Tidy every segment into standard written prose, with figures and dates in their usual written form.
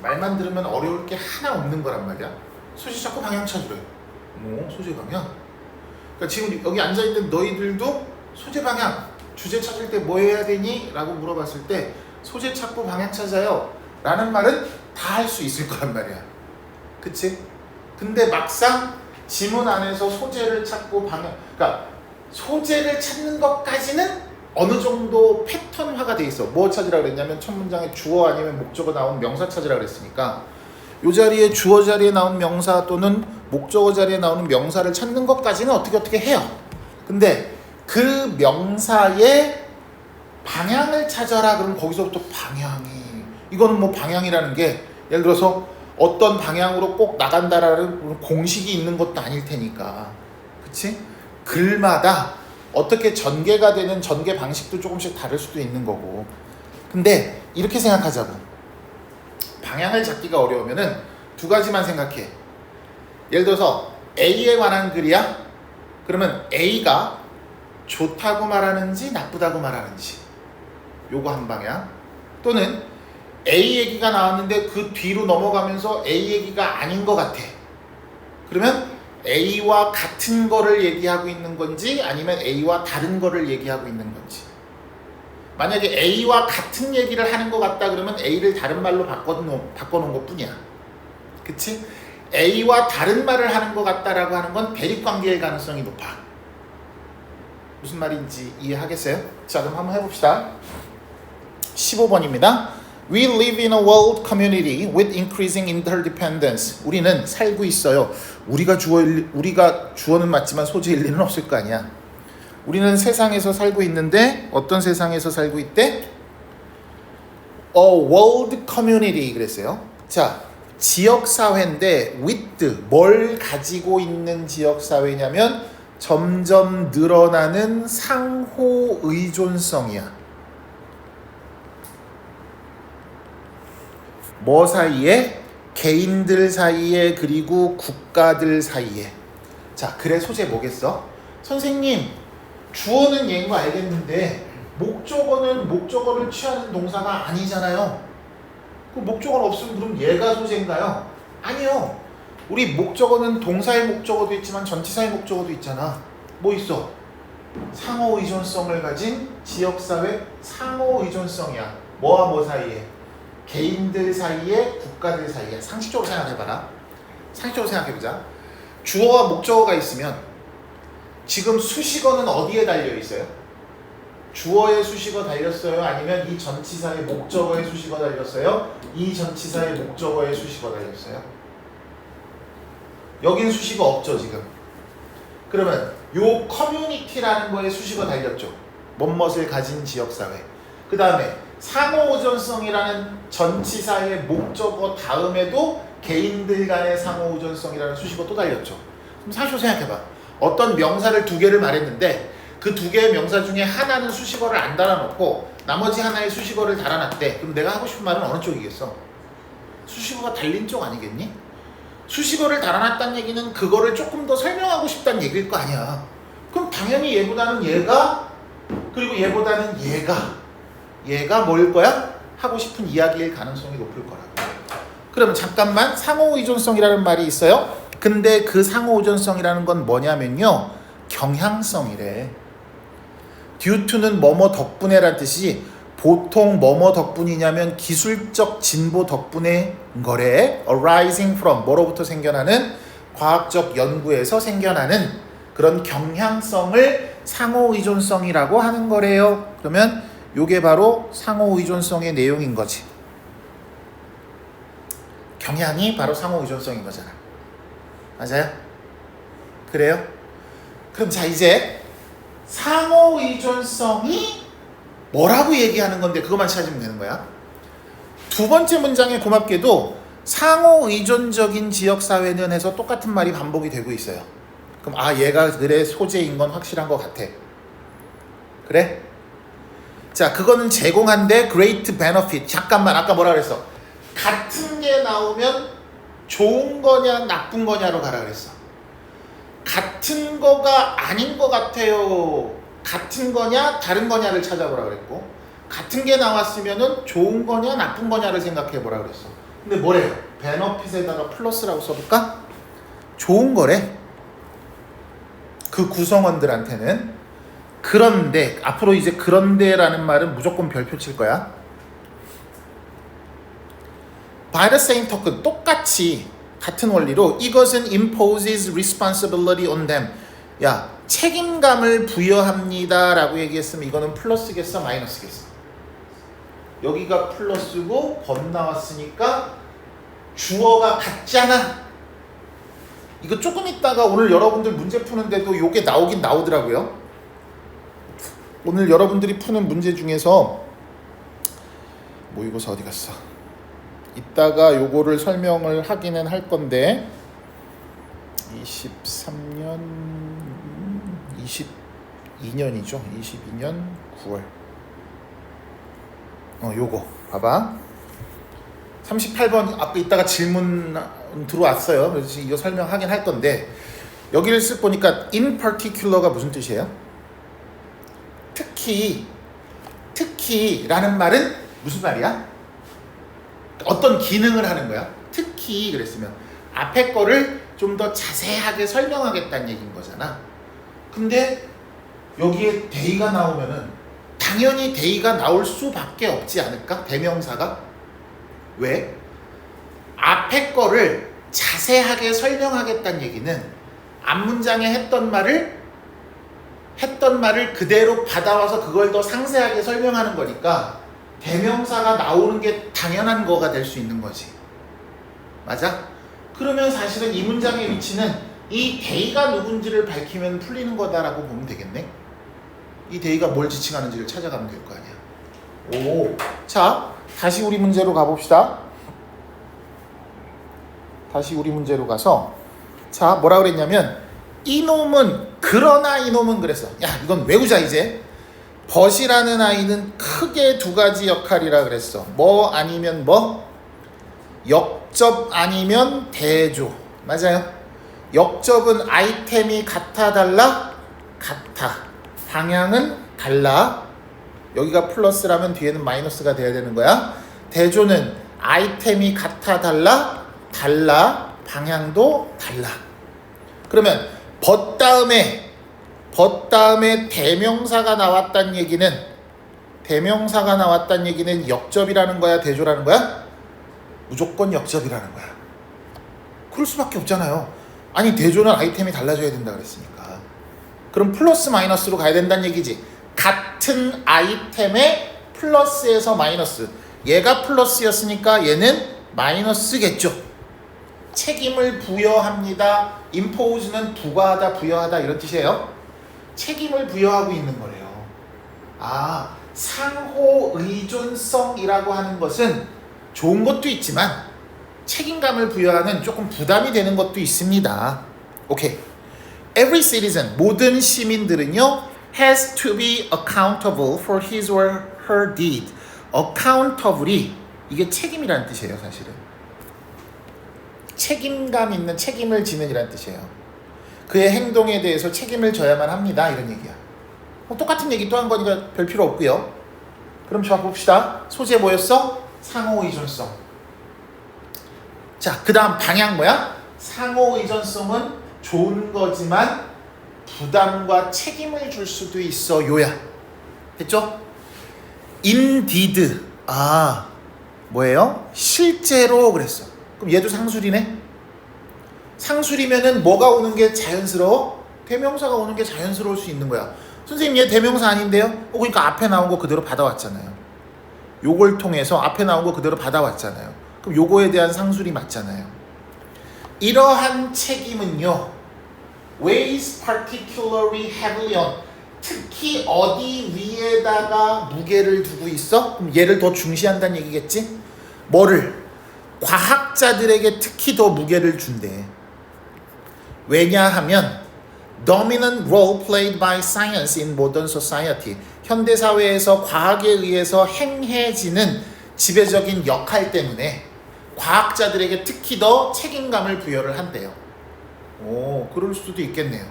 말만 들으면 어려울 게 하나 없는 거란 말이야. 소재 찾고 방향 찾으래. 소재 방향. 그러니까 지금 여기 앉아있는 너희들도 소재 방향, 주제 찾을 때 뭐 해야 되니? 라고 물어봤을 때 소재 찾고 방향 찾아요 라는 말은 다 할 수 있을 거란 말이야. 그치? 근데 막상 지문 안에서 소재를 찾고 방향, 그러니까 소재를 찾는 것까지는 어느 정도 패턴화가 돼 있어. 뭐 찾으라 그랬냐면 첫 문장에 주어 아니면 목적어 나온 명사 찾으라 그랬으니까 이 자리에 주어 자리에 나온 명사 또는 목적어 자리에 나오는 명사를 찾는 것까지는 어떻게 해요. 근데 그 명사의 방향을 찾아라 그러면 거기서부터 방향이, 이거는 뭐 방향이라는 게 예를 들어서 어떤 방향으로 꼭 나간다라는 공식이 있는 것도 아닐 테니까, 그치? 글마다 어떻게 전개가 되는 전개 방식도 조금씩 다를 수도 있는 거고. 근데 이렇게 생각하자고. 방향을 잡기가 어려우면은 두 가지만 생각해. 예를 들어서 A에 관한 글이야? 그러면 A가 좋다고 말하는지 나쁘다고 말하는지, 요거 한 방향. 또는 A 얘기가 나왔는데 그 뒤로 넘어가면서 A 얘기가 아닌 것 같아. 그러면 A와 같은 거를 얘기하고 있는 건지 아니면 A와 다른 거를 얘기하고 있는 건지. 만약에 A와 같은 얘기를 하는 것 같다 그러면 A를 다른 말로 바꿔놓은 것 뿐이야. 그치? A와 다른 말을 하는 것 같다라고 하는 건 대립관계의 가능성이 높아. 무슨 말인지 이해하겠어요? 자, 그럼 한번 해봅시다. 15번입니다. We live in a world community with increasing interdependence. 우리는 살고 있어요. 우리가 주어는 맞지만 소재일 리는 없을 거 아니야. 우리는 세상에서 살고 있는데 어떤 세상에서 살고 있대? A world community 그랬어요. 자, 지역사회인데 with 뭘 가지고 있는 지역사회냐면 점점 늘어나는 상호의존성이야. 뭐 사이에? 개인들 사이에 그리고 국가들 사이에. 자, 그래 소재 뭐겠어? 선생님, 주어는 얘인 거 알겠는데 목적어는 목적어를 취하는 동사가 아니잖아요. 그 목적어는 없으면 그럼 얘가 소재인가요? 아니요. 우리 목적어는 동사의 목적어도 있지만 전치사의 목적어도 있잖아. 뭐 있어? 상호의존성을 가진 지역사회 상호의존성이야. 뭐와 뭐 사이에? 개인들 사이에, 국가들 사이에. 상식적으로 생각해봐라. 상식적으로 생각해보자. 주어와 목적어가 있으면 지금 수식어는 어디에 달려있어요? 주어의 수식어 달렸어요? 아니면 이 전치사의 목적어의 수식어 달렸어요? 이 전치사의 목적어의 수식어 달렸어요? 여긴 수식어 없죠 지금. 그러면 요 커뮤니티라는 거에 수식어 달렸죠. 뭐뭇을 가진 지역사회. 그 다음에 상호의존성이라는 전치사의 목적어 다음에도 개인들 간의 상호의존성이라는 수식어 또 달렸죠. 그럼 사실 생각해봐. 어떤 명사를 두 개를 말했는데 그 두 개의 명사 중에 하나는 수식어를 안 달아놓고 나머지 하나의 수식어를 달아놨대. 그럼 내가 하고 싶은 말은 어느 쪽이겠어? 수식어가 달린 쪽 아니겠니? 수식어를 달아놨다는 얘기는 그거를 조금 더 설명하고 싶다는 얘기일 거 아니야. 그럼 당연히 얘보다는 얘가, 그리고 얘보다는 얘가 뭐일 거야? 하고 싶은 이야기일 가능성이 높을 거라고. 그러면 잠깐만, 상호의존성이라는 말이 있어요. 근데 그 상호의존성이라는 건 뭐냐면요, 경향성이래. due to는 뭐뭐 덕분에란 뜻이 보통 뭐뭐 덕분이냐면 기술적 진보 덕분에 거래. arising from 뭐로부터 생겨나는, 과학적 연구에서 생겨나는 그런 경향성을 상호의존성이라고 하는 거래요. 그러면 요게 바로 상호의존성의 내용인 거지. 경향이 바로 상호의존성인 거잖아. 맞아요? 그래요? 그럼 자, 이제 상호의존성이 뭐라고 얘기하는 건데 그것만 찾으면 되는 거야. 두 번째 문장에 고맙게도 상호의존적인 지역사회는 해서 똑같은 말이 반복이 되고 있어요. 그럼 얘가 그래 소재인 건 확실한 것 같아. 그래? 자, 그거는 제공한데 great benefit. 잠깐만, 아까 뭐라 그랬어? 같은 게 나오면 좋은 거냐 나쁜 거냐로 가라 그랬어. 같은 거가 아닌 것 같아요. 같은 거냐 다른 거냐를 찾아보라 그랬고, 같은 게 나왔으면은 좋은 거냐 나쁜 거냐를 생각해 보라 그랬어. 근데 뭐래요? 베너핏에다가 플러스라고 써볼까? 좋은 거래. 그 구성원들한테는. 그런데 앞으로 이제 그런데라는 말은 무조건 별표 칠 거야. By the same token, 똑같이 같은 원리로 이것은 imposes responsibility on them. 야, 책임감을 부여합니다 라고 얘기했으면 이거는 플러스겠어 마이너스겠어? 여기가 플러스고 범 나왔으니까 주어가 같잖아. 이거 조금 있다가 오늘 여러분들 문제 푸는데도 요게 나오긴 나오더라고요. 오늘 여러분들이 푸는 문제 중에서 모의고사 어디 갔어? 이따가 요거를 설명을 하기는 할 건데 23년 22년이죠. 22년 9월 요거 봐봐. 38번 앞에 이따가 질문 들어왔어요. 그래서 이거 설명하긴 할 건데 여기를 쓱 보니까 in particular가 무슨 뜻이에요? 특히라는 말은 무슨 말이야? 어떤 기능을 하는 거야? 특히 그랬으면 앞에 거를 좀 더 자세하게 설명하겠다는 얘기인 거잖아. 근데 여기에 they가 나오면은 당연히 they가 나올 수밖에 없지 않을까? 대명사가? 왜? 앞에 거를 자세하게 설명하겠다는 얘기는 앞문장에 했던 말을 그대로 받아와서 그걸 더 상세하게 설명하는 거니까 대명사가 나오는 게 당연한 거가 될 수 있는 거지. 맞아? 그러면 사실은 이 문장의 위치는 이 they가 누군지를 밝히면 풀리는 거다라고 보면 되겠네. 이 they가 뭘 지칭하는지를 찾아가면 될 거 아니야. 오, 자 다시 우리 문제로 가봅시다. 다시 우리 문제로 가서 자 뭐라 그랬냐면 이놈은 그러나 이놈은 그랬어. 야 이건 외우자 이제. 벗이라는 아이는 크게 두 가지 역할이라 그랬어. 뭐 아니면 뭐? 역접 아니면 대조. 맞아요. 역접은 아이템이 같아 달라? 같아. 방향은 달라. 여기가 플러스라면 뒤에는 마이너스가 돼야 되는 거야. 대조는 아이템이 같아 달라? 달라. 방향도 달라. 그러면 벗 다음에 대명사가 나왔다는 얘기는 역접이라는 거야 대조라는 거야? 무조건 역접이라는 거야. 그럴 수밖에 없잖아요. 아니 대조는 아이템이 달라져야 된다 그랬으니까. 그럼 플러스 마이너스로 가야 된다는 얘기지. 같은 아이템의 플러스에서 마이너스. 얘가 플러스였으니까 얘는 마이너스겠죠. 책임을 부여합니다. impose는 부과하다 부여하다 이런 뜻이에요. 책임을 부여하고 있는 거래요. 아, 상호 의존성이라고 하는 것은 좋은 것도 있지만 책임감을 부여하는 조금 부담이 되는 것도 있습니다. 오케이. Every citizen, 모든 시민들은요 has to be accountable for his or her deed. accountable이 이게 책임이라는 뜻이에요, 사실은. 책임감 있는 책임을 지는 이라는 뜻이에요. 그의 행동에 대해서 책임을 져야만 합니다. 이런 얘기야. 똑같은 얘기 또 한 거니까 별 필요 없고요. 그럼 자 봅시다. 소재 뭐였어? 상호의존성. 자, 그 다음 방향 뭐야? 상호의존성은 좋은 거지만 부담과 책임을 줄 수도 있어 요야. 됐죠? indeed. 아, 뭐예요? 실제로 그랬어. 그럼 얘도 상술이네? 상술이면은 뭐가 오는 게 자연스러워? 대명사가 오는 게 자연스러울 수 있는 거야. 선생님 얘 대명사 아닌데요? 그러니까 앞에 나온 거 그대로 받아왔잖아요. 요걸 통해서 앞에 나온 거 그대로 받아왔잖아요. 그럼 요거에 대한 상술이 맞잖아요. 이러한 책임은요 weighs particularly heavily on. 특히 어디 위에다가 무게를 두고 있어? 그럼 얘를 더 중시한다는 얘기겠지? 뭐를? 과학자들에게 특히 더 무게를 준대. 왜냐하면 dominant role played by science in modern society. 현대사회에서 과학에 의해서 행해지는 지배적인 역할 때문에 과학자들에게 특히 더 책임감을 부여를 한대요. 오, 그럴 수도 있겠네요.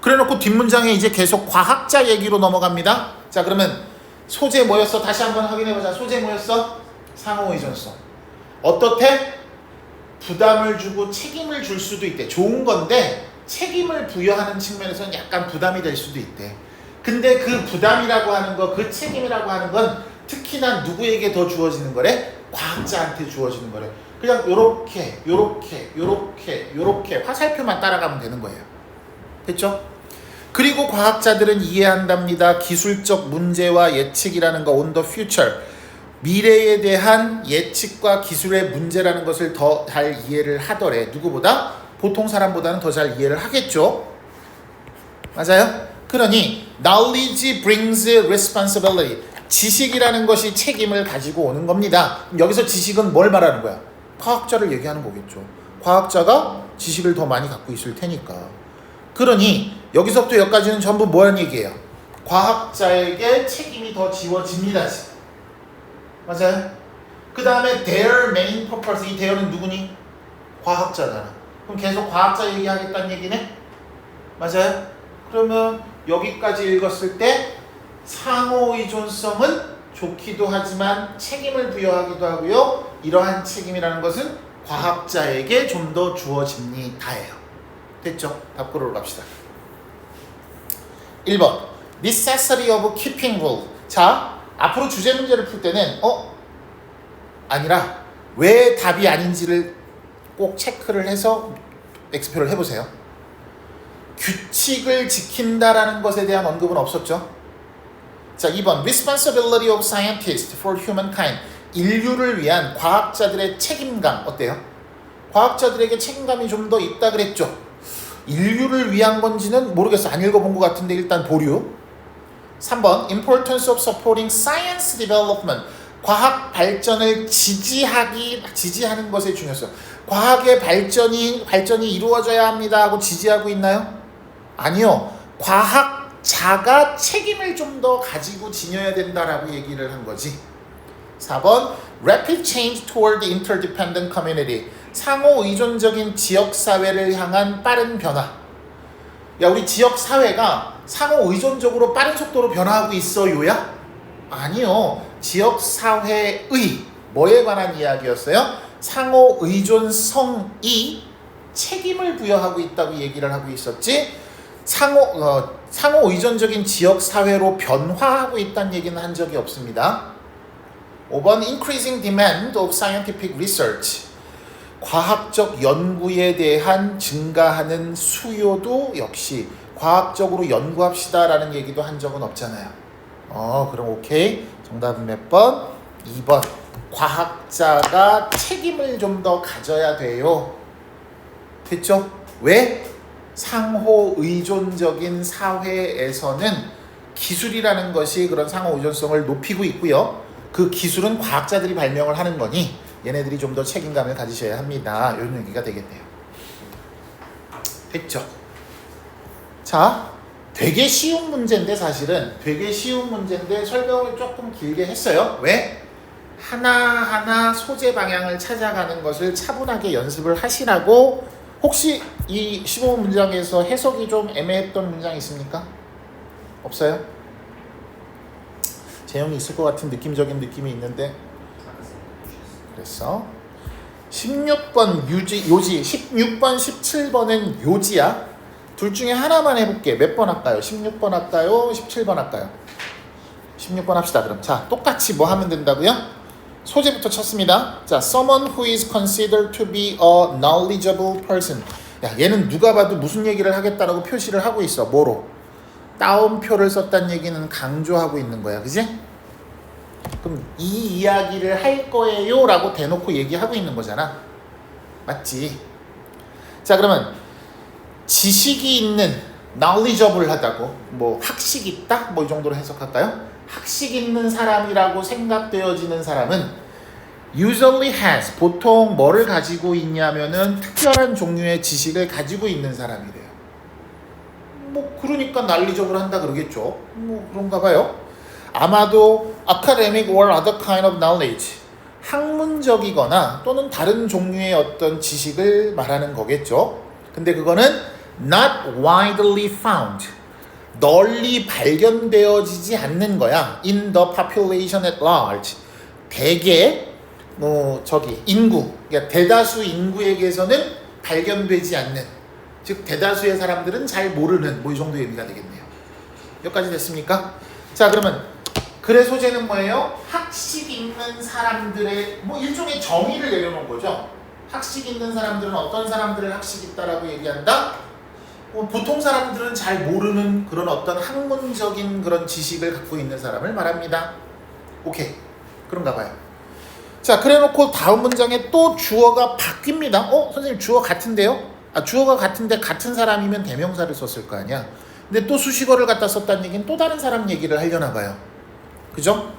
그래놓고 뒷문장에 이제 계속 과학자 얘기로 넘어갑니다. 자, 그러면 소재 뭐였어? 다시 한번 확인해보자. 소재 뭐였어? 상호의존성. 어떻대? 부담을 주고 책임을 줄 수도 있대. 좋은 건데 책임을 부여하는 측면에서는 약간 부담이 될 수도 있대. 근데 그 부담이라고 하는 거, 그 책임이라고 하는 건 특히나 누구에게 더 주어지는 거래? 과학자한테 주어지는 거래. 그냥 요렇게 화살표만 따라가면 되는 거예요. 됐죠? 그리고 과학자들은 이해한답니다. 기술적 문제와 예측이라는 거 on the future. 미래에 대한 예측과 기술의 문제라는 것을 더 잘 이해를 하더래. 누구보다? 보통 사람보다는 더 잘 이해를 하겠죠. 맞아요? 그러니 knowledge brings responsibility. 지식이라는 것이 책임을 가지고 오는 겁니다. 여기서 지식은 뭘 말하는 거야? 과학자를 얘기하는 거겠죠. 과학자가 지식을 더 많이 갖고 있을 테니까. 그러니 여기서부터 여기까지는 전부 뭐라는 얘기예요? 과학자에게 책임이 더 지워집니다. 맞아요? 그 다음에 their main purpose. 이 their는 누구니? 과학자잖아. 그럼 계속 과학자 얘기하겠다는 얘기네? 맞아요? 그러면 여기까지 읽었을 때 상호의존성은 좋기도 하지만 책임을 부여하기도 하고요. 이러한 책임이라는 것은 과학자에게 좀 더 주어집니다예요. 됐죠? 답고르로 갑시다. 1번 necessity of keeping rule. 자, 앞으로 주제 문제를 풀 때는 아니라 왜 답이 아닌지를 꼭 체크를 해서 엑스표를 해보세요. 규칙을 지킨다라는 것에 대한 언급은 없었죠. 자, 2번 responsibility of scientists for humankind. 인류를 위한 과학자들의 책임감 어때요? 과학자들에게 책임감이 좀 더 있다 그랬죠. 인류를 위한 건지는 모르겠어. 안 읽어본 것 같은데 일단 보류. 3번 importance of supporting science development. 과학 발전을 지지하는 것의 중요성. 과학의 발전이 이루어져야 합니다 하고 지지하고 있나요? 아니요. 과학자가 책임을 좀 더 가지고 지녀야 된다라고 얘기를 한 거지. 4번 rapid change toward the interdependent community. 상호 의존적인 지역 사회를 향한 빠른 변화. 야, 우리 지역 사회가 상호 의존적으로 빠른 속도로 변화하고 있어요야? 아니요. 지역 사회의 뭐에 관한 이야기였어요? 상호 의존성이 책임을 부여하고 있다고 얘기를 하고 있었지. 상호 의존적인 지역 사회로 변화하고 있다는 얘기는 한 적이 없습니다. 5번 increasing demand of scientific research. 과학적 연구에 대한 증가하는 수요도 역시 과학적으로 연구합시다라는 얘기도 한 적은 없잖아요. 그럼 오케이. 정답은 몇 번? 2번. 과학자가 책임을 좀 더 가져야 돼요. 됐죠? 왜? 상호 의존적인 사회에서는 기술이라는 것이 그런 상호 의존성을 높이고 있고요. 그 기술은 과학자들이 발명을 하는 거니 얘네들이 좀 더 책임감을 가지셔야 합니다. 이런 얘기가 되겠네요. 됐죠? 자, 되게 쉬운 문제인데 사실은 되게 쉬운 문제인데 설명을 조금 길게 했어요. 왜? 하나하나 소재 방향을 찾아가는 것을 차분하게 연습을 하시라고. 혹시 이 15문장에서 해석이 좀 애매했던 문장 있습니까? 없어요? 재영이 있을 것 같은 느낌적인 느낌이 있는데. 그래서 16번 요지, 16번 17번은 요지야. 둘 중에 하나만 해볼게. 몇 번 할까요? 16번 할까요? 17번 할까요? 16번 합시다. 그럼 자, 똑같이 뭐 하면 된다고요? 소재부터 쳤습니다. 자, someone who is considered to be a knowledgeable person. 야, 얘는 누가 봐도 무슨 얘기를 하겠다라고 표시를 하고 있어. 뭐로? 따옴표를 썼다는 얘기는 강조하고 있는 거야. 그지? 그럼 이 이야기를 할 거예요 라고 대놓고 얘기하고 있는 거잖아. 맞지? 자, 그러면 지식이 있는 knowledgeable 하다고 뭐 학식 있다? 뭐 이 정도로 해석할까요? 학식 있는 사람이라고 생각되어지는 사람은 usually has, 보통 뭐를 가지고 있냐면은 특별한 종류의 지식을 가지고 있는 사람이래요. 뭐 그러니까 knowledgeable 한다 그러겠죠. 뭐 그런가 봐요. 아마도 academic or other kind of knowledge, 학문적이거나 또는 다른 종류의 어떤 지식을 말하는 거겠죠. 근데 그거는 not widely found, 널리 발견되어지지 않는 거야. in the population at large, 대개 인구, 그러니까 대다수 인구에게서는 발견되지 않는, 즉 대다수의 사람들은 잘 모르는 이 정도 의미가 되겠네요. 여기까지 됐습니까? 자, 그러면 글의 소재는 뭐예요? 학식 있는 사람들의 일종의 정의를 내려놓은 거죠. 학식 있는 사람들은 어떤 사람들을 학식 있다라고 얘기한다? 보통 사람들은 잘 모르는 그런 어떤 학문적인 그런 지식을 갖고 있는 사람을 말합니다. 오케이, 그런가 봐요. 자, 그래놓고 다음 문장에 또 주어가 바뀝니다. 선생님 주어 같은데요? 주어가 같은데 같은 사람이면 대명사를 썼을 거 아니야. 근데 또 수식어를 갖다 썼다는 얘기는 또 다른 사람 얘기를 하려나 봐요. 그죠?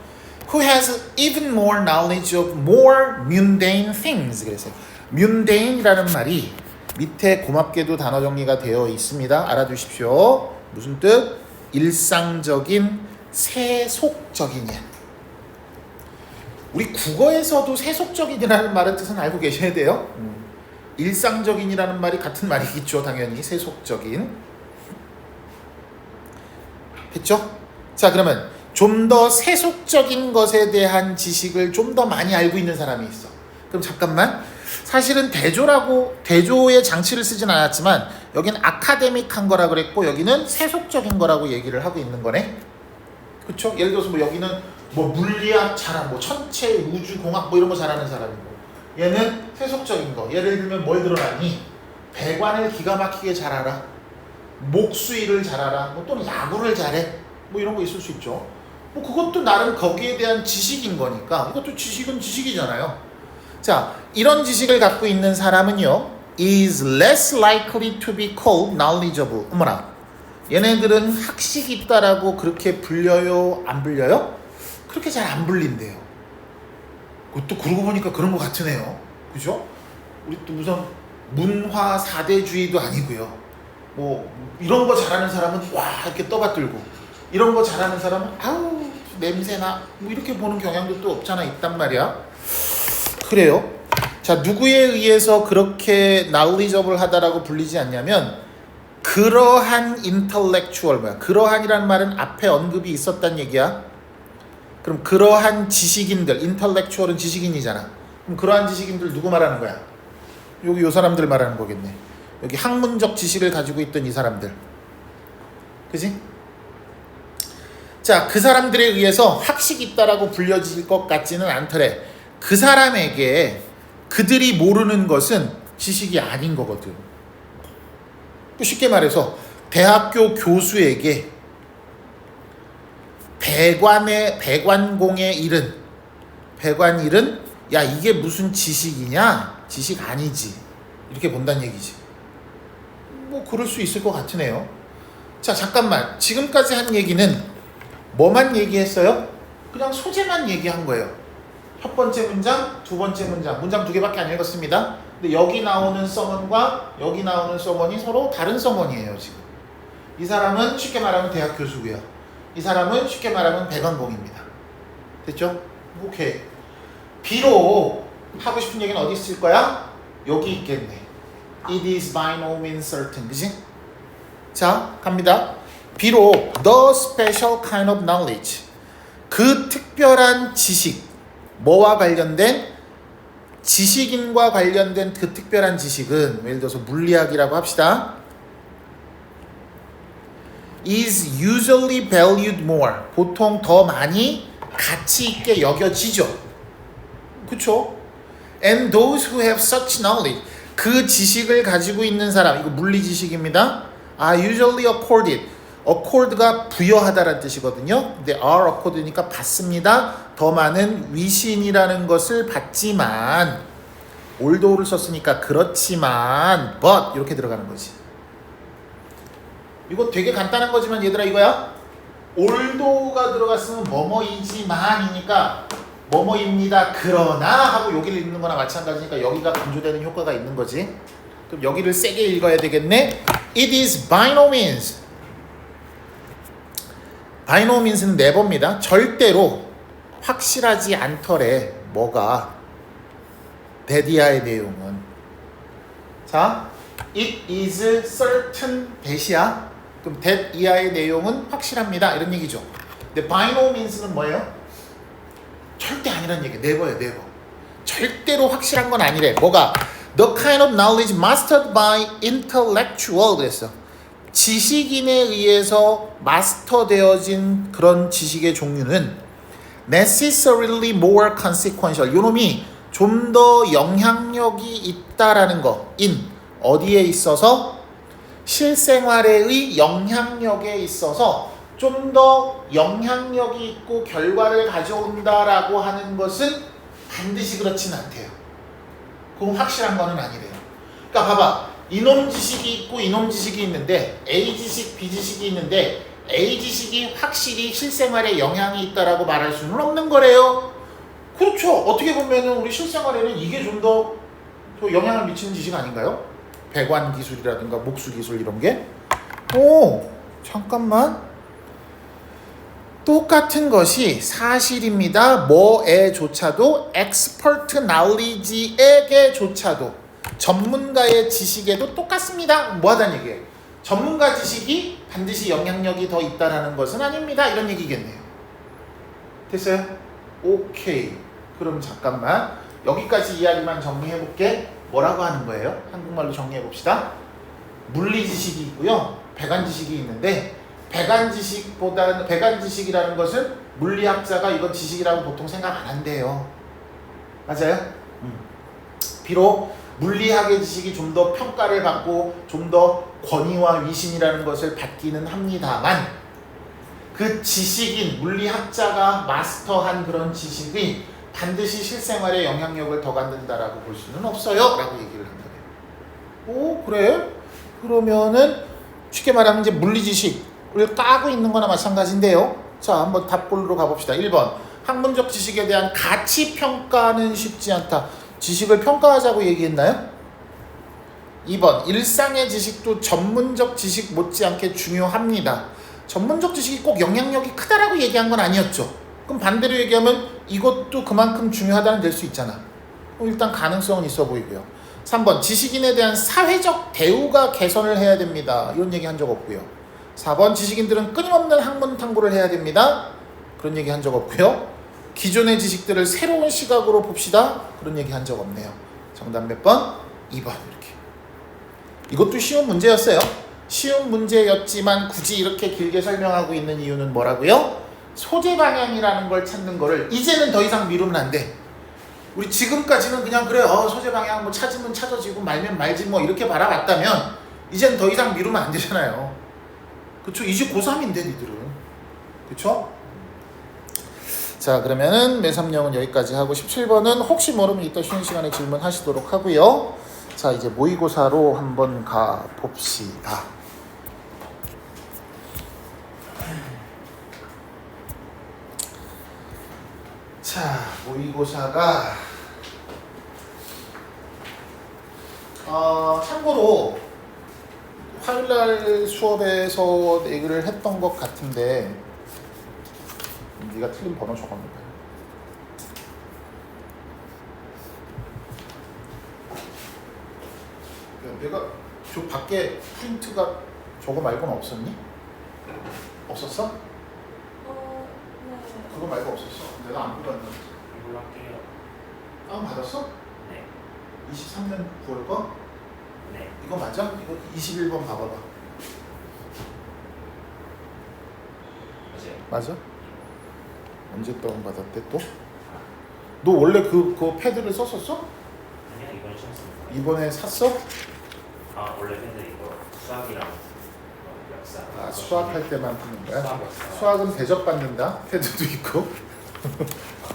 Who has even more knowledge of more mundane things. 그래서 mundane이라는 말이 밑에 고맙게도 단어 정리가 되어 있습니다. 알아두십시오. 무슨 뜻? 일상적인, 세속적인이야. 우리 국어에서도 세속적인이라는 말의 뜻은 알고 계셔야 돼요. 일상적인이라는 말이 같은 말이겠죠. 당연히 세속적인. 했죠? 자, 그러면 좀 더 세속적인 것에 대한 지식을 좀 더 많이 알고 있는 사람이 있어. 그럼 잠깐만, 사실은 대조의 장치를 쓰진 않았지만 여기는 아카데믹한 거라 그랬고 여기는 세속적인 거라고 얘기를 하고 있는 거네. 그쵸? 예를 들어서 여기는 물리학 잘하고 천체 우주공학 이런 거 잘하는 사람이고, 얘는 세속적인 거, 예를 들면 뭘 들어라니 배관을 기가 막히게 잘 알아, 목수일을 잘 알아, 또는 야구를 잘해, 이런 거 있을 수 있죠. 그것도 나름 거기에 대한 지식인 거니까 이것도 지식은 지식이잖아요. 자, 이런 지식을 갖고 있는 사람은요, is less likely to be called knowledgeable. 어머나, 얘네들은 학식이 있다라고 그렇게 불려요? 안 불려요? 그렇게 잘 안 불린대요. 또 그러고 보니까 그런 것 같으네요. 그죠? 우리 또 무슨 문화 사대주의도 아니고요. 이런 거 잘하는 사람은 와 이렇게 떠받들고, 이런 거 잘하는 사람은 아우 냄새나 이렇게 보는 경향도 또 없잖아 있단 말이야. 그래요. 자, 누구에 의해서 그렇게 knowledgeable 하다라고 불리지 않냐면 그러한 intellectual, 그러한이라는 말은 앞에 언급이 있었단 얘기야. 그럼 그러한 지식인들, intellectual은 지식인이잖아. 그럼 그러한 지식인들 누구 말하는 거야? 여기 요 사람들 말하는 거겠네. 여기 학문적 지식을 가지고 있던 이 사람들. 그지? 자, 그 사람들에 의해서 학식이 있다라고 불려질 것 같지는 않더래. 그 사람에게 그들이 모르는 것은 지식이 아닌 거거든. 쉽게 말해서 대학교 교수에게 배관공의 일은 야 이게 무슨 지식이냐? 지식 아니지. 이렇게 본다는 얘기지. 그럴 수 있을 것 같으네요. 자, 잠깐만. 지금까지 한 얘기는 뭐만 얘기했어요? 그냥 소재만 얘기한 거예요. 첫 번째 문장, 두 번째 문장 두 개밖에 안 읽었습니다. 근데 여기 나오는 서먼과 여기 나오는 서먼이 서로 다른 서먼이에요. 지금 이 사람은 쉽게 말하면 대학 교수고요, 이 사람은 쉽게 말하면 배관공입니다. 됐죠? 오케이. 비록 하고 싶은 얘기는 어디 있을 거야? 여기 있겠네. It is by no means certain. 그치? 자, 갑니다. 비록 the special kind of knowledge, 그 특별한 지식, 뭐와 관련된 지식인과 관련된 그 특별한 지식은 예를 들어서 물리학이라고 합시다. is usually valued more, 보통 더 많이 가치 있게 여겨지죠. 그쵸? And those who have such knowledge, 그 지식을 가지고 있는 사람, 이거 물리 지식입니다. are usually accord가 부여하다라는 뜻이거든요. 근데 are accord니까 받습니다. 더 많은 위신이라는 것을 받지만, although를 썼으니까 그렇지만, but 이렇게 들어가는 거지. 이거 되게 간단한 거지만 얘들아 이거야. although가 들어갔으면 뭐뭐이지만이니까 뭐뭐입니다 그러나 하고 여기를 읽는 거나 마찬가지니까 여기가 강조되는 효과가 있는 거지. 그럼 여기를 세게 읽어야 되겠네. It is by no means. by no means는 네번입니다. 절대로 확실하지 않더래. 뭐가? that 이하의 내용은. 자, it is certain that이야. 그럼 that 이하의 내용은 확실합니다. 이런 얘기죠. 근데 by no means는 뭐예요? 절대 아니란 얘기. 네버예요, 네버. 절대로 확실한 건 아니래. 뭐가? The kind of knowledge mastered by intellectual 그랬어. 지식인에 의해서 마스터되어진 그런 지식의 종류는 necessarily more consequential. 요놈이 좀 더 영향력이 있다라는 거. in 어디에 있어서? 실생활의 영향력에 있어서 좀 더 영향력이 있고 결과를 가져온다라고 하는 것은 반드시 그렇진 않대요. 그건 확실한 거는 아니래요. 그러니까 봐봐. 이놈 지식이 있고 이놈 지식이 있는데 A 지식, B 지식이 있는데 A 지식이 확실히 실생활에 영향이 있다라고 말할 수는 없는 거래요. 그렇죠. 어떻게 보면은 우리 실생활에는 이게 좀 더 영향을 미치는 지식 아닌가요? 배관 기술이라든가 목수 기술 이런 게. 오, 잠깐만. 똑같은 것이 사실입니다. 뭐에조차도 expert knowledge에게조차도 전문가의 지식에도 똑같습니다. 뭐하다는 얘기예요? 전문가 지식이 반드시 영향력이 더 있다라는 것은 아닙니다. 이런 얘기겠네요. 됐어요? 오케이. 그럼 잠깐만 여기까지 이야기만 정리해볼게. 뭐라고 하는 거예요? 한국말로 정리해봅시다. 물리 지식이 있고요. 배관 지식이 있는데 배관 지식이라는 것은 물리학자가 이건 지식이라고 보통 생각 안 한대요. 맞아요? 비록 물리학의 지식이 좀 더 평가를 받고 좀 더 권위와 위신이라는 것을 받기는 합니다만 그 지식인 물리학자가 마스터한 그런 지식이 반드시 실생활에 영향력을 더 갖는다라고 볼 수는 없어요 라고 얘기를 한다고요. 오 그래? 그러면은 쉽게 말하면 이제 물리 지식을 까고 있는 거나 마찬가지인데요. 자 한번 답볼로 가봅시다. 1번 학문적 지식에 대한 가치 평가는 쉽지 않다. 지식을 평가하자고 얘기했나요? 2번 일상의 지식도 전문적 지식 못지않게 중요합니다. 전문적 지식이 꼭 영향력이 크다라고 얘기한 건 아니었죠. 그럼 반대로 얘기하면 이것도 그만큼 중요하다는 될 수 있잖아. 일단 가능성은 있어 보이고요. 3번 지식인에 대한 사회적 대우가 개선을 해야 됩니다. 이런 얘기 한 적 없고요. 4번 지식인들은 끊임없는 학문 탐구를 해야 됩니다. 그런 얘기 한 적 없고요. 기존의 지식들을 새로운 시각으로 봅시다. 그런 얘기 한 적 없네요. 정답 몇 번? 2번 이렇게. 이것도 쉬운 문제였어요. 쉬운 문제였지만 굳이 이렇게 길게 설명하고 있는 이유는 뭐라고요? 소재 방향이라는 걸 찾는 거를 이제는 더 이상 미루면 안 돼. 우리 지금까지는 그냥 그래 소재 방향 뭐 찾으면 찾아지고 말면 말지 뭐 이렇게 바라봤다면 이제는 더 이상 미루면 안 되잖아요. 그쵸? 이제 고3인데 니들은. 그쵸? 자 그러면은 매삼령은 여기까지 하고 17번은 혹시 모르면 이따 쉬는 시간에 질문하시도록 하고요. 자 이제 모의고사로 한번 가봅시다. 자 모의고사가 참고로 화요일날 수업에서 얘기를 했던 것 같은데 네가 틀린 번호 적었는데 내가 저 밖에 프린트가 저거 말고는 없었니? 없었어? 네. 그거 말고 없었어. 내가 안 받았는데. 이걸로 할게요. 다운 받았어? 네. 23년 9월 거? 네. 이거 맞아? 이거 21번 봐봐봐. 맞아요. 맞아? 언제 다운 받았대 또? 너 원래 그 패드를 썼었어? 아니요, 이번에 처음 씁니다. 이번에 샀어? 원래 근데 이거 수학이랑 역사. 아 수학할 때만 쓰는 거야? 수학, 역사. 수학은 대접받는다? 패드도 있고.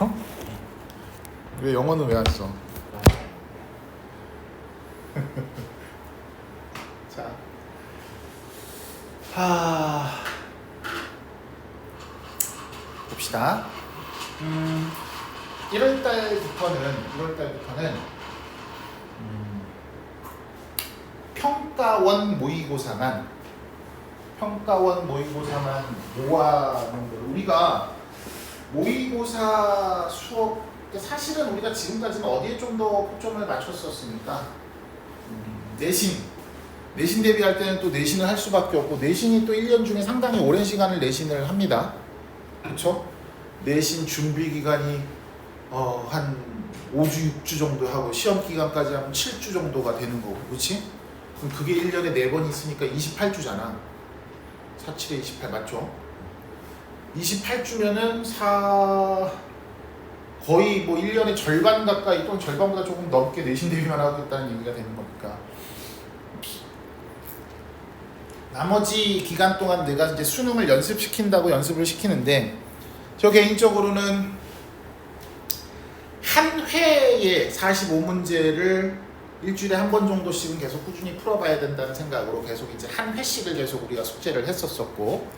어? 왜 영어는 왜 안 써? 자, 봅시다. 1월달부터는 평가원 모의고사만 모아놓은 거예요. 우리가 모의고사 수업 사실은 우리가 지금까지는 어디에 좀 더 초점을 맞췄었습니까? 내신 대비할 때는 또 내신을 할 수밖에 없고 내신이 또 1년 중에 상당히 오랜 시간을 내신을 합니다. 그렇죠? 내신 준비 기간이 한 5주, 6주 정도 하고 시험 기간까지 하면 7주 정도가 되는 거고, 그렇지? 그럼 그게 1년에 4번 있으니까 28주잖아. 4, 7에 28 맞죠? 28주면은 거의 뭐 1년의 절반 가까이 또는 절반보다 조금 넘게 내신 대비만 하겠다는 얘기가 되는 거니까. 나머지 기간 동안 내가 이제 수능을 연습시킨다고 연습을 시키는데, 저 개인적으로는 한 회에 45문제를 일주일에 한 번 정도씩은 계속 꾸준히 풀어봐야 된다는 생각으로 계속 이제 한 회씩을 계속 우리가 숙제를 했었었고,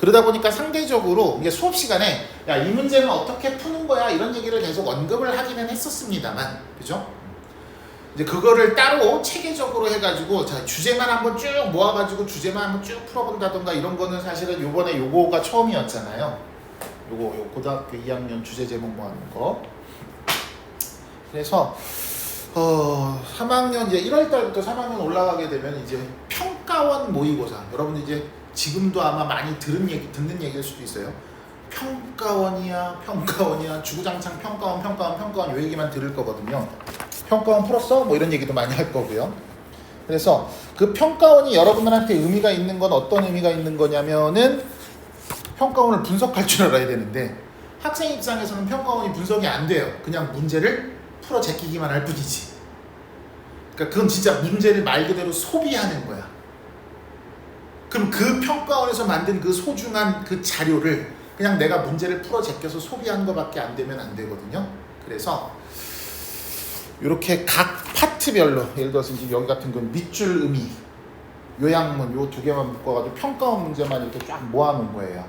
그러다 보니까 상대적으로 이게 수업 시간에 야, 이 문제는 어떻게 푸는 거야 이런 얘기를 계속 언급을 하기는 했었습니다만, 그죠? 이제 그거를 따로 체계적으로 해가지고 자, 주제만 한번 쭉 모아가지고 주제만 한번 쭉 풀어본다던가 이런 거는 사실은 요번에 요거가 처음이었잖아요. 요 고등학교 2학년 주제 제목 모아놓은 거. 그래서 3학년 이제 1월 달부터 3학년 올라가게 되면 이제 평가원 모의고사. 여러분 이제 지금도 아마 많이 듣는 얘기일 수도 있어요. 평가원이야 주구장창 평가원 요 얘기만 들을 거거든요. 평가원 풀었어? 뭐 이런 얘기도 많이 할 거고요. 그래서 그 평가원이 여러분들한테 의미가 있는 건 어떤 의미가 있는 거냐면은 평가원을 분석할 줄 알아야 되는데, 학생 입장에서는 평가원이 분석이 안 돼요. 그냥 문제를 풀어 제끼기만 할 뿐이지. 그러니까 그건 진짜 문제를 말 그대로 소비하는 거야. 그럼 그 평가원에서 만든 그 소중한 그 자료를 그냥 내가 문제를 풀어 제껴서 소비한 거밖에 안 되면 안 되거든요. 그래서 이렇게 각 파트별로, 예를 들어서 이제 여기 같은 건 밑줄 의미, 요약문 요 두 개만 묶어가지고 평가원 문제만 이렇게 쫙 모아놓은 거예요.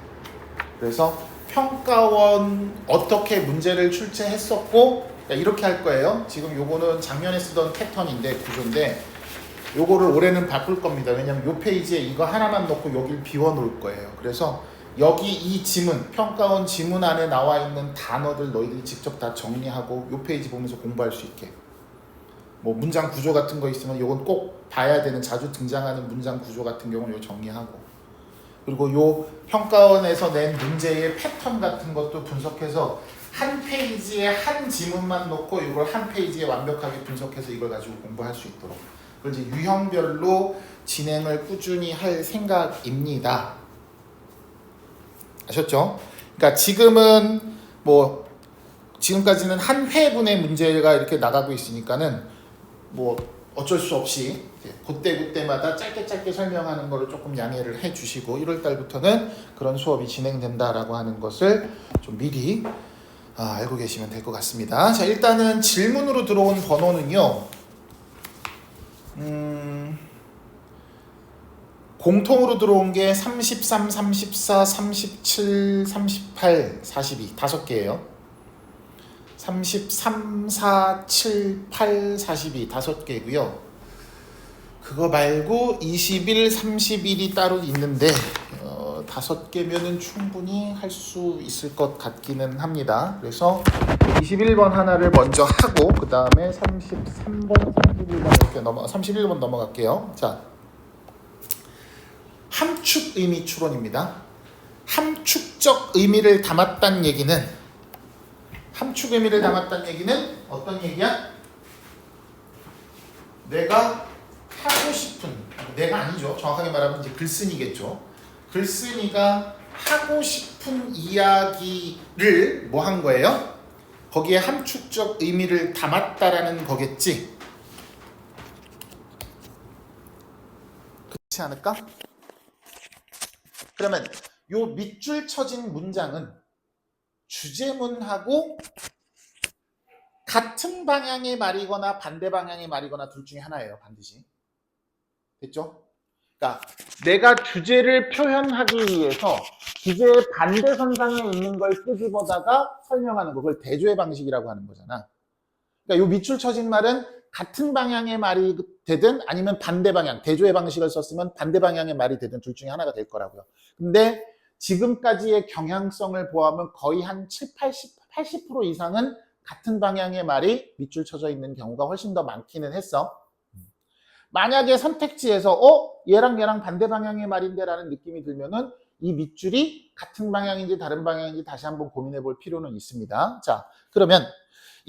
그래서 평가원 어떻게 문제를 출제했었고, 이렇게 할 거예요. 지금 요거는 작년에 쓰던 패턴인데, 구조인데 요거를 올해는 바꿀 겁니다. 왜냐면 요 페이지에 이거 하나만 넣고 여길 비워 놓을 거예요. 그래서 여기 이 지문, 평가원 지문 안에 나와 있는 단어들 너희들이 직접 다 정리하고 요 페이지 보면서 공부할 수 있게. 뭐 문장 구조 같은 거 있으면 요건 꼭 봐야 되는 자주 등장하는 문장 구조 같은 경우는 요 정리하고, 그리고 요 평가원에서 낸 문제의 패턴 같은 것도 분석해서 한 페이지에 한 지문만 놓고 이걸 한 페이지에 완벽하게 분석해서 이걸 가지고 공부할 수 있도록, 그걸 이제 유형별로 진행을 꾸준히 할 생각입니다. 아셨죠? 그러니까 지금은 뭐 지금까지는 한 회분의 문제가 이렇게 나가고 있으니까는 뭐 어쩔 수 없이 그때마다 짧게 설명하는 거를 조금 양해를 해주시고, 1월 달부터는 그런 수업이 진행된다라고 하는 것을 좀 미리 알고 계시면 될 것 같습니다. 자, 일단은 질문으로 들어온 번호는요, 공통으로 들어온 게 33, 34, 37, 38, 42 5개예요. 33, 4, 7, 8, 42 5개고요. 그거 말고 21, 31이 따로 있는데 5개면은 충분히 할 수 있을 것 같기는 합니다. 그래서 21번 하나를 먼저 하고 그 다음에 33번, 31번 이렇게 31번 넘어갈게요. 자, 함축 의미 추론입니다. 함축적 의미를 담았다는 얘기는, 함축 의미를 담았다는 얘기는 어떤 얘기야? 내가 하고 싶은, 내가 아니죠. 정확하게 말하면 이제 글쓴이겠죠. 글쓴이가 하고 싶은 이야기를 뭐 한 거예요? 거기에 함축적 의미를 담았다라는 거겠지. 그렇지 않을까? 그러면 요 밑줄 쳐진 문장은 주제문하고 같은 방향의 말이거나 반대 방향의 말이거나 둘 중에 하나예요. 반드시. 됐죠? 그러니까 내가 주제를 표현하기 위해서 주제의 반대선상에 있는 걸 끄집어다가 설명하는 거, 그걸 대조의 방식이라고 하는 거잖아. 그러니까 요 밑줄 쳐진 말은 같은 방향의 말이 되든 아니면 반대 방향, 대조의 방식을 썼으면 반대 방향의 말이 되든 둘 중에 하나가 될 거라고요. 근데 지금까지의 경향성을 보아하면 거의 한 80% 이상은 같은 방향의 말이 밑줄 쳐져 있는 경우가 훨씬 더 많기는 했어. 만약에 선택지에서 얘랑 반대 방향의 말인데 라는 느낌이 들면은 이 밑줄이 같은 방향인지 다른 방향인지 다시 한번 고민해 볼 필요는 있습니다. 자, 그러면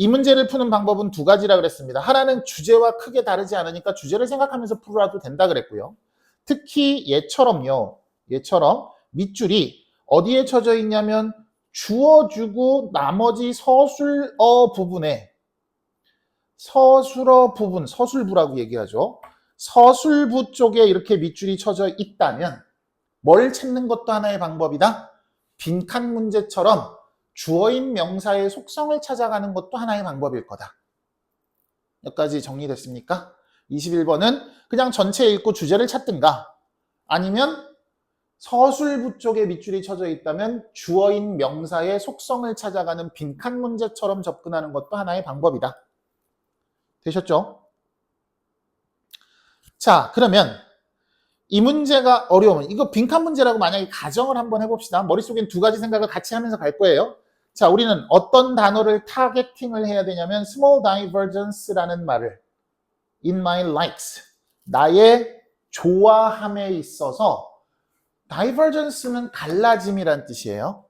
이 문제를 푸는 방법은 두 가지라 그랬습니다. 하나는 주제와 크게 다르지 않으니까 주제를 생각하면서 풀어도 된다 그랬고요. 특히 얘처럼요. 얘처럼 밑줄이 어디에 쳐져 있냐면 주어주고 나머지 서술어 부분에 서술어 부분, 서술부라고 얘기하죠. 서술부 쪽에 이렇게 밑줄이 쳐져 있다면 뭘 찾는 것도 하나의 방법이다. 빈칸 문제처럼 주어인 명사의 속성을 찾아가는 것도 하나의 방법일 거다. 여기까지 정리됐습니까? 21번은 그냥 전체 읽고 주제를 찾든가 아니면 서술부 쪽에 밑줄이 쳐져 있다면 주어인 명사의 속성을 찾아가는 빈칸 문제처럼 접근하는 것도 하나의 방법이다. 되셨죠? 자, 그러면 이 문제가 어려우면 이거 빈칸 문제라고 만약에 가정을 한번 해봅시다. 머릿속엔 두 가지 생각을 같이 하면서 갈 거예요. 자, 우리는 어떤 단어를 타겟팅을 해야 되냐면 small divergence라는 말을 in my likes, 나의 좋아함에 있어서 divergence는 갈라짐이란 뜻이에요.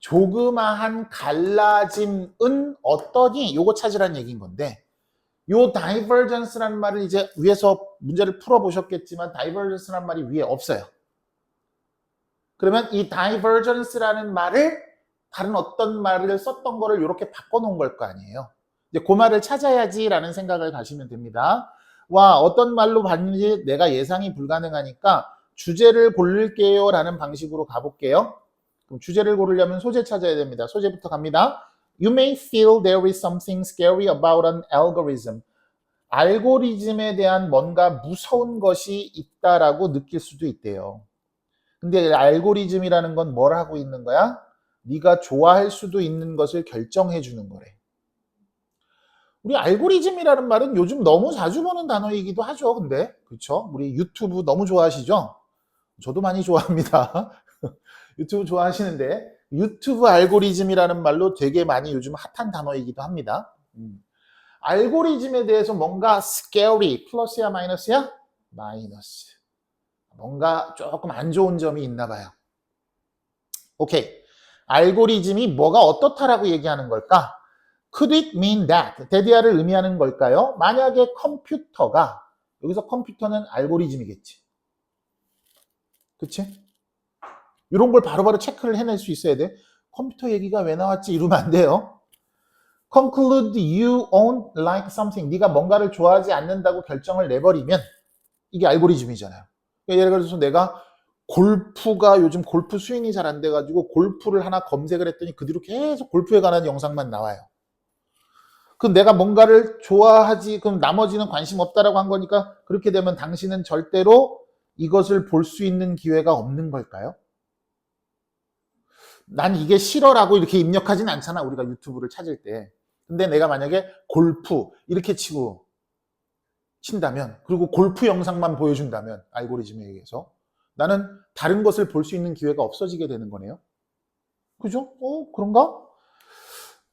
조그마한 갈라짐은 어떠니? 요거 찾으란 얘기인 건데 요 divergence라는 말을 이제 위에서 문제를 풀어보셨겠지만 divergence라는 말이 위에 없어요. 그러면 이 divergence라는 말을 다른 어떤 말을 썼던 거를 이렇게 바꿔놓은 걸 거 아니에요. 이제 그 말을 찾아야지라는 생각을 가시면 됩니다. 와, 어떤 말로 봤는지 내가 예상이 불가능하니까 주제를 고를게요 라는 방식으로 가볼게요. 그럼 주제를 고르려면 소재 찾아야 됩니다. 소재부터 갑니다. You may feel there is something scary about an algorithm. 알고리즘에 대한 뭔가 무서운 것이 있다라고 느낄 수도 있대요. 근데 알고리즘이라는 건 뭘 하고 있는 거야? 네가 좋아할 수도 있는 것을 결정해 주는 거래. 우리 알고리즘이라는 말은 요즘 너무 자주 보는 단어이기도 하죠. 근데 그렇죠? 우리 유튜브 너무 좋아하시죠? 저도 많이 좋아합니다. 유튜브 좋아하시는데 유튜브 알고리즘이라는 말로 되게 많이 요즘 핫한 단어이기도 합니다. 알고리즘에 대해서 뭔가 scary, 플러스야 마이너스야? 마이너스. 뭔가 조금 안 좋은 점이 있나 봐요. 오케이. 알고리즘이 뭐가 어떻다라고 얘기하는 걸까? Could it mean that? 대디아를 의미하는 걸까요? 만약에 컴퓨터가, 여기서 컴퓨터는 알고리즘이겠지. 그치? 이런 걸 바로바로 체크를 해낼 수 있어야 돼. 컴퓨터 얘기가 왜 나왔지? 이러면 안 돼요. Conclude you won't like something. 네가 뭔가를 좋아하지 않는다고 결정을 내버리면 이게 알고리즘이잖아요. 그러니까 예를 들어서 내가 골프가 요즘 골프 스윙이 잘 안 돼가지고 골프를 하나 검색을 했더니 그 뒤로 계속 골프에 관한 영상만 나와요. 그럼 내가 뭔가를 좋아하지, 그럼 나머지는 관심 없다라고 한 거니까 그렇게 되면 당신은 절대로 이것을 볼 수 있는 기회가 없는 걸까요? 난 이게 싫어라고 이렇게 입력하진 않잖아, 우리가 유튜브를 찾을 때. 근데 내가 만약에 골프 이렇게 친다면, 그리고 골프 영상만 보여준다면 알고리즘에 의해서 나는 다른 것을 볼 수 있는 기회가 없어지게 되는 거네요. 그죠? 그런가?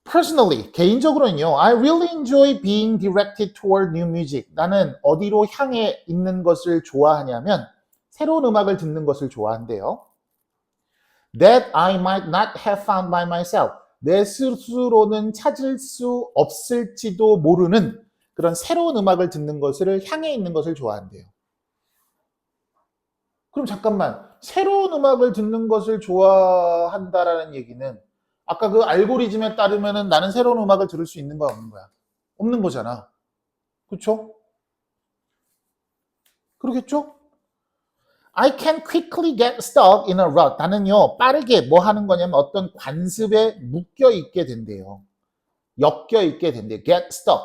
Personally, 개인적으로는요, I really enjoy being directed toward new music. 나는 어디로 향해 있는 것을 좋아하냐면 새로운 음악을 듣는 것을 좋아한대요. That I might not have found by myself. 내 스스로는 찾을 수 없을지도 모르는 그런 새로운 음악을 듣는 것을 향해 있는 것을 좋아한대요. 그럼 잠깐만, 새로운 음악을 듣는 것을 좋아한다라는 얘기는 아까 그 알고리즘에 따르면은 나는 새로운 음악을 들을 수 있는 거야, 없는 거야? 없는 거잖아. 그렇죠? 그러겠죠? I can quickly get stuck in a rut. 나는요, 빠르게 뭐 하는 거냐면 어떤 관습에 묶여 있게 된대요. 엮여 있게 된대요. get stuck.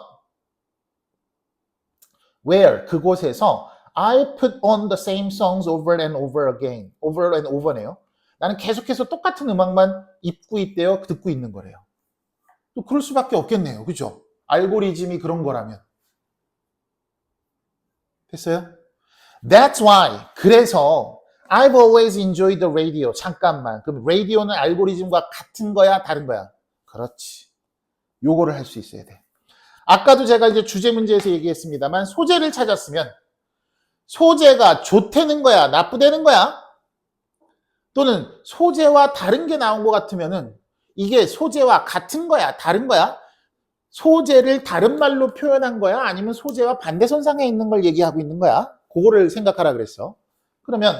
Where? 그곳에서 I put on the same songs over and over again. over and over네요. 나는 계속해서 똑같은 음악만 입고 있대요. 듣고 있는 거래요. 또 그럴 수밖에 없겠네요. 그죠? 알고리즘이 그런 거라면. 됐어요? That's why. 그래서 I've always enjoyed the radio. 잠깐만. 그럼 라디오는 알고리즘과 같은 거야? 다른 거야? 그렇지. 요거를 할 수 있어야 돼. 아까도 제가 이제 주제 문제에서 얘기했습니다만 소재를 찾았으면 소재가 좋다는 거야? 나쁘다는 거야? 또는 소재와 다른 게 나온 것 같으면은 이게 소재와 같은 거야? 다른 거야? 소재를 다른 말로 표현한 거야? 아니면 소재와 반대선상에 있는 걸 얘기하고 있는 거야? 그거를 생각하라 그랬어. 그러면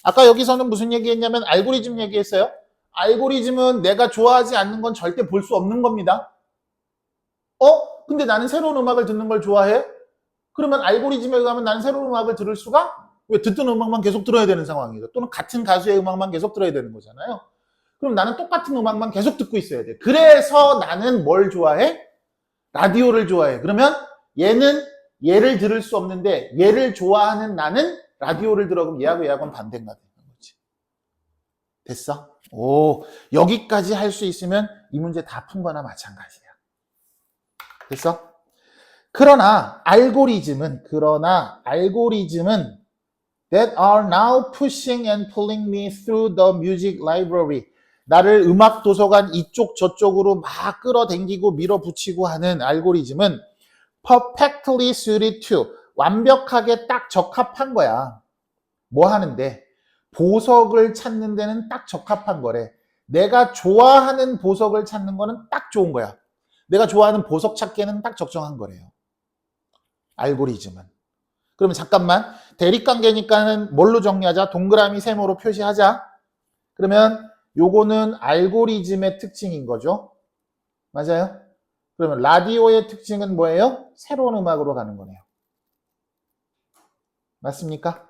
아까 여기서는 무슨 얘기했냐면 알고리즘 얘기했어요. 알고리즘은 내가 좋아하지 않는 건 절대 볼 수 없는 겁니다. 근데 나는 새로운 음악을 듣는 걸 좋아해? 그러면 알고리즘에 의하면 나는 새로운 음악을 들을 수가? 왜 듣던 음악만 계속 들어야 되는 상황이죠. 또는 같은 가수의 음악만 계속 들어야 되는 거잖아요. 그럼 나는 똑같은 음악만 계속 듣고 있어야 돼. 그래서 나는 뭘 좋아해? 라디오를 좋아해. 그러면 얘는 얘를 들을 수 없는데 얘를 좋아하는 나는 라디오를 들어. 그럼 얘하고는 반대가 되는 거지. 됐어? 오, 여기까지 할 수 있으면 이 문제 다 푼 거나 마찬가지야. 됐어? 그러나 알고리즘은 that are now pushing and pulling me through the music library. 나를 음악 도서관 이쪽 저쪽으로 막 끌어당기고 밀어붙이고 하는 알고리즘은 perfectly suited to, 완벽하게 딱 적합한 거야. 뭐 하는데? 보석을 찾는 데는 딱 적합한 거래. 내가 좋아하는 보석을 찾는 거는 딱 좋은 거야. 내가 좋아하는 보석 찾기에는 딱 적정한 거래요. 알고리즘은. 그러면 잠깐만, 대립관계니까는 뭘로 정리하자? 동그라미 세모로 표시하자. 그러면 요거는 알고리즘의 특징인 거죠. 맞아요? 그러면 라디오의 특징은 뭐예요? 새로운 음악으로 가는 거네요. 맞습니까?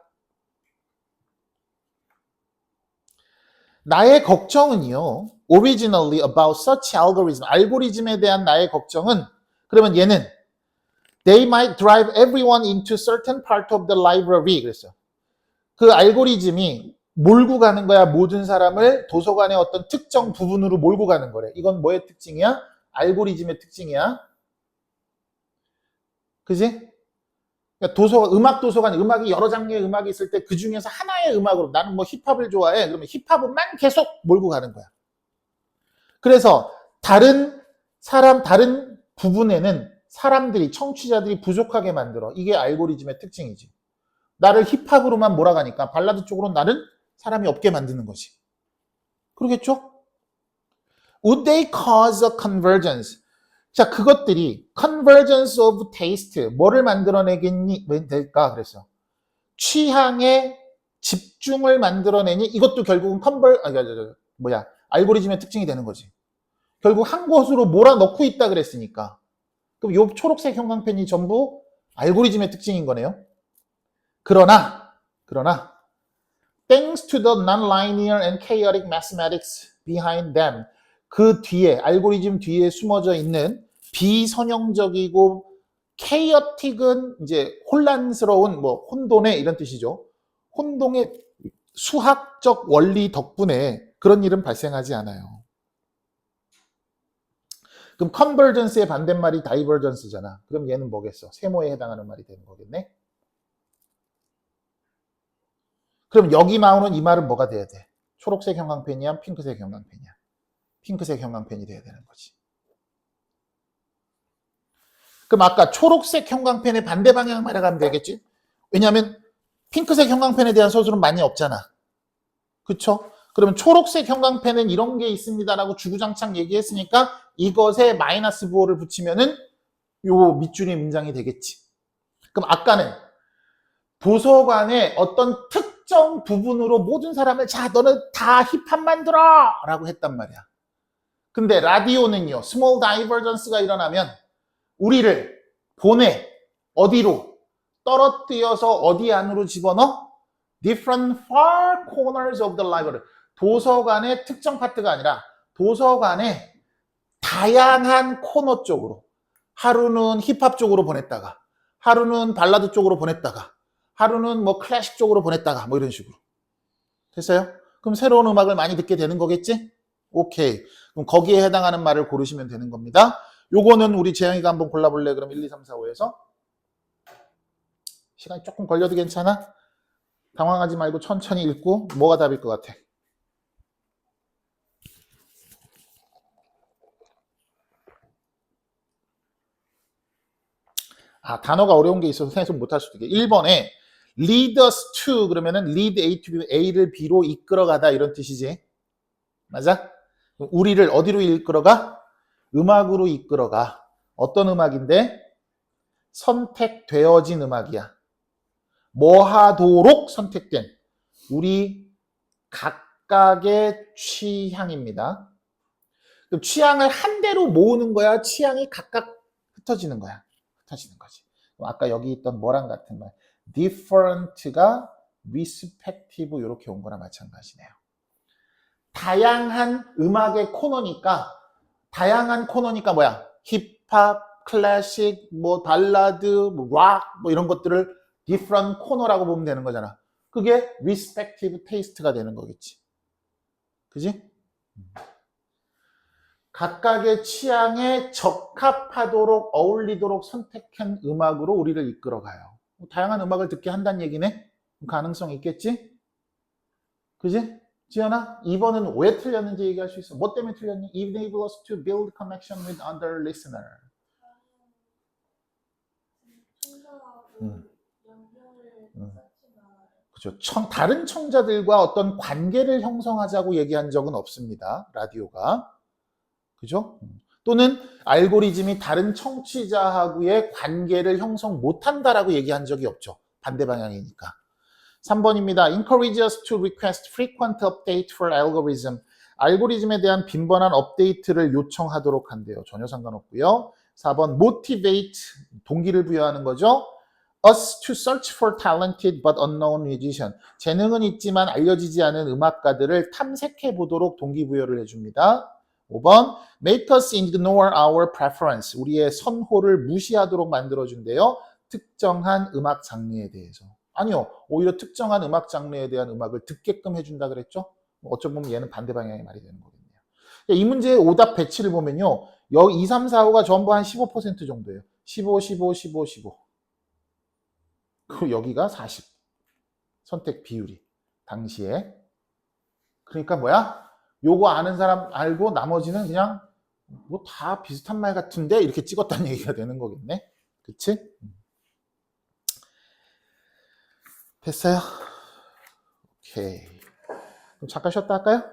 나의 걱정은요, originally about such algorithm, 알고리즘에 대한 나의 걱정은, 그러면 얘는 they might drive everyone into certain part of the library. 그랬어요. 그 알고리즘이 몰고 가는 거야. 모든 사람을 도서관의 어떤 특정 부분으로 몰고 가는 거래. 이건 뭐의 특징이야? 알고리즘의 특징이야. 그지? 그러니까 음악 도서관, 음악이 여러 장르의 음악이 있을 때 그 중에서 하나의 음악으로, 나는 뭐 힙합을 좋아해. 그러면 힙합만 계속 몰고 가는 거야. 그래서 다른 부분에는 사람들이, 청취자들이 부족하게 만들어. 이게 알고리즘의 특징이지. 나를 힙합으로만 몰아가니까 발라드 쪽으로 나는 사람이 없게 만드는 거지. 그러겠죠? Would they cause a convergence? 자, 그것들이 convergence of taste, 뭐를 만들어내겠니? 될까? 그래서 취향의 집중을 만들어내니, 이것도 결국은 알고리즘의 특징이 되는 거지. 결국 한 곳으로 몰아넣고 있다 그랬으니까. 그럼 요 초록색 형광펜이 전부 알고리즘의 특징인 거네요. 그러나 thanks to the non-linear and chaotic mathematics behind them, 그 뒤에, 알고리즘 뒤에 숨어져 있는 비선형적이고 chaotic은 이제 혼란스러운, 혼돈의 이런 뜻이죠. 혼동의 수학적 원리 덕분에 그런 일은 발생하지 않아요. 그럼 convergence의 반대말이 divergence잖아. 그럼 얘는 뭐겠어? 세모에 해당하는 말이 되는 거겠네. 그럼 여기 나오는 이 말은 뭐가 돼야 돼? 초록색 형광펜이야? 핑크색 형광펜이야? 핑크색 형광펜이 돼야 되는 거지. 그럼 아까 초록색 형광펜의 반대 방향 말해가면 되겠지? 왜냐하면 핑크색 형광펜에 대한 서술은 많이 없잖아. 그쵸? 그러면 초록색 형광펜은 이런 게 있습니다라고 주구장창 얘기했으니까 이것에 마이너스 부호를 붙이면은 요 밑줄이 문장이 되겠지. 그럼 아까는 도서관의 어떤 특정 부분으로 모든 사람을, 자, 너는 다 힙합만 들어! 라고 했단 말이야. 근데 라디오는요, small divergence가 일어나면 우리를 보내, 어디로? 떨어뜨려서 어디 안으로 집어넣어? different far corners of the library. 도서관의 특정 파트가 아니라 도서관의 다양한 코너 쪽으로. 하루는 힙합 쪽으로 보냈다가, 하루는 발라드 쪽으로 보냈다가, 하루는 클래식 쪽으로 보냈다가, 이런 식으로. 됐어요? 그럼 새로운 음악을 많이 듣게 되는 거겠지? 오케이. 그럼 거기에 해당하는 말을 고르시면 되는 겁니다. 요거는 우리 재영이가 한번 골라볼래? 그럼 1, 2, 3, 4, 5에서. 시간이 조금 걸려도 괜찮아? 당황하지 말고 천천히 읽고 뭐가 답일 것 같아? 단어가 어려운 게 있어서 생각 못할 수도 있겠. 1번에 lead us to 그러면은 lead A to B, A를 B로 이끌어가다 이런 뜻이지. 맞아? 우리를 어디로 이끌어가? 음악으로 이끌어가. 어떤 음악인데? 선택되어진 음악이야. 뭐 하도록 선택된 우리 각각의 취향입니다. 그럼 취향을 한 대로 모으는 거야? 취향이 각각 흩어지는 거야? 흩어지는 거지. 그럼 아까 여기 있던 뭐랑 같은 말 different가 respective 이렇게 온 거랑 마찬가지네요. 다양한 음악의 코너니까 뭐야? 힙합, 클래식, 뭐 발라드, 뭐 락, 뭐 이런 것들을 different 코너라고 보면 되는 거잖아. 그게 respective taste가 되는 거겠지. 그지? 각각의 취향에 적합하도록 어울리도록 선택한 음악으로 우리를 이끌어가요. 다양한 음악을 듣게 한다는 얘기네? 가능성 있겠지? 그지? 지연아, 2번은 왜 틀렸는지 얘기할 수 있어. 뭐 때문에 틀렸니? Enable us to build connection with other listener. 그죠. 다른 청자들과 어떤 관계를 형성하자고 얘기한 적은 없습니다. 라디오가. 그죠? 또는 알고리즘이 다른 청취자하고의 관계를 형성 못한다라고 얘기한 적이 없죠. 반대 방향이니까. 3번입니다. Encourage us to request frequent update for algorithm. 알고리즘에 대한 빈번한 업데이트를 요청하도록 한대요. 전혀 상관없고요. 4번 motivate, 동기를 부여하는 거죠. us to search for talented but unknown musician. 재능은 있지만 알려지지 않은 음악가들을 탐색해 보도록 동기부여를 해줍니다. 5번 make us ignore our preference. 우리의 선호를 무시하도록 만들어준대요. 특정한 음악 장르에 대해서. 아니요. 오히려 특정한 음악 장르에 대한 음악을 듣게끔 해준다 그랬죠? 어쩌면 얘는 반대 방향의 말이 되는 거겠네요. 이 문제의 오답 배치를 보면요. 여기 2, 3, 4, 5가 전부 한 15% 정도예요. 15, 15, 15, 15. 그리고 여기가 40. 선택 비율이. 당시에. 그러니까 뭐야? 요거 아는 사람 알고 나머지는 그냥 뭐 다 비슷한 말 같은데 이렇게 찍었다는 얘기가 되는 거겠네. 그치? 됐어요? 오케이. 그럼 잠깐 쉬었다 할까요?